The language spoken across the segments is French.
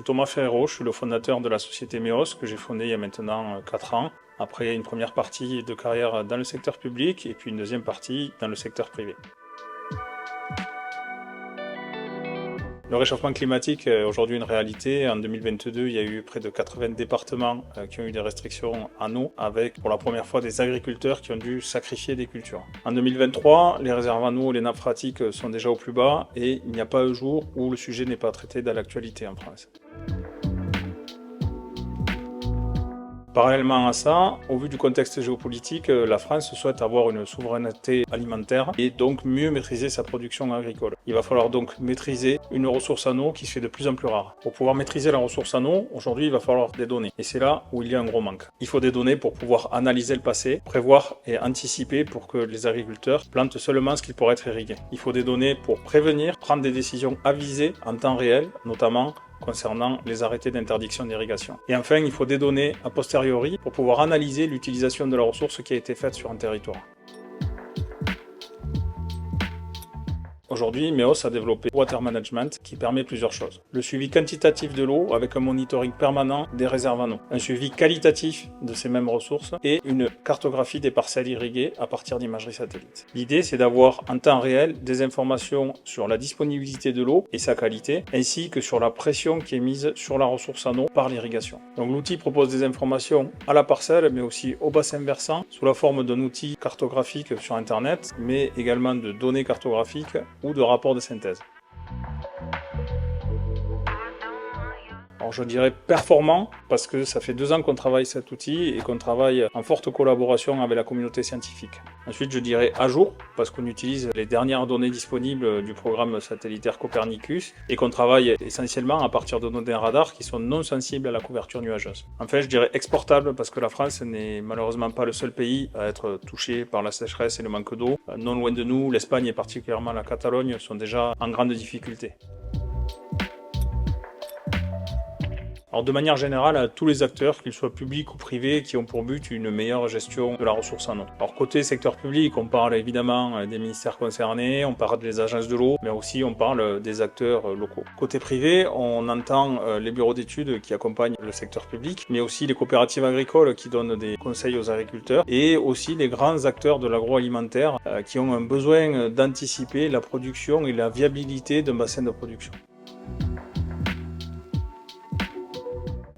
suis Thomas Ferrero, je suis le fondateur de la société MEOS que j'ai fondée il y a maintenant 4 ans. Après une première partie de carrière dans le secteur public et puis une deuxième partie dans le secteur privé. Le réchauffement climatique est aujourd'hui une réalité. En 2022, il y a eu près de 80 départements qui ont eu des restrictions en eau, avec pour la première fois des agriculteurs qui ont dû sacrifier des cultures. En 2023, les réserves en eau et les nappes phréatiques sont déjà au plus bas et il n'y a pas un jour où le sujet n'est pas traité dans l'actualité en France. Parallèlement à ça, au vu du contexte géopolitique, la France souhaite avoir une souveraineté alimentaire et donc mieux maîtriser sa production agricole. Il va falloir donc maîtriser une ressource en eau qui se fait de plus en plus rare. Pour pouvoir maîtriser la ressource en eau, aujourd'hui il va falloir des données. Et c'est là où il y a un gros manque. Il faut des données pour pouvoir analyser le passé, prévoir et anticiper pour que les agriculteurs plantent seulement ce qui pourrait être irrigué. Il faut des données pour prévenir, prendre des décisions avisées en temps réel, notamment concernant les arrêtés d'interdiction d'irrigation. Et enfin, il faut des données a posteriori pour pouvoir analyser l'utilisation de la ressource qui a été faite sur un territoire. Aujourd'hui, MEOS a développé Water Management qui permet plusieurs choses. Le suivi quantitatif de l'eau avec un monitoring permanent des réserves en eau. Un suivi qualitatif de ces mêmes ressources et une cartographie des parcelles irriguées à partir d'imagerie satellite. L'idée, c'est d'avoir en temps réel des informations sur la disponibilité de l'eau et sa qualité, ainsi que sur la pression qui est mise sur la ressource en eau par l'irrigation. Donc l'outil propose des informations à la parcelle, mais aussi au bassin versant, sous la forme d'un outil cartographique sur Internet, mais également de données cartographiques ou de rapports de synthèse. Alors je dirais performant parce que ça fait 2 ans qu'on travaille cet outil et qu'on travaille en forte collaboration avec la communauté scientifique. Ensuite je dirais à jour parce qu'on utilise les dernières données disponibles du programme satellitaire Copernicus et qu'on travaille essentiellement à partir de données radar qui sont non sensibles à la couverture nuageuse. Enfin je dirais exportable parce que la France n'est malheureusement pas le seul pays à être touché par la sécheresse et le manque d'eau. Non loin de nous, l'Espagne et particulièrement la Catalogne sont déjà en grande difficulté. Alors de manière générale, tous les acteurs, qu'ils soient publics ou privés, qui ont pour but une meilleure gestion de la ressource en eau. Alors côté secteur public, on parle évidemment des ministères concernés, on parle des agences de l'eau, mais aussi on parle des acteurs locaux. Côté privé, on entend les bureaux d'études qui accompagnent le secteur public, mais aussi les coopératives agricoles qui donnent des conseils aux agriculteurs, et aussi les grands acteurs de l'agroalimentaire qui ont un besoin d'anticiper la production et la viabilité d'un bassin de production.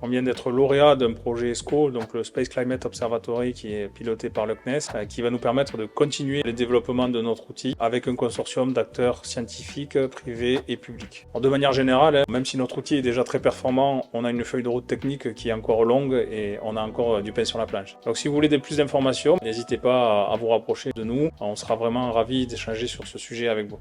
On vient d'être lauréat d'un projet ESCO, donc le Space Climate Observatory qui est piloté par le CNES, qui va nous permettre de continuer le développement de notre outil avec un consortium d'acteurs scientifiques, privés et publics. Alors de manière générale, même si notre outil est déjà très performant, on a une feuille de route technique qui est encore longue et on a encore du pain sur la planche. Donc si vous voulez plus d'informations, n'hésitez pas à vous rapprocher de nous, on sera vraiment ravis d'échanger sur ce sujet avec vous.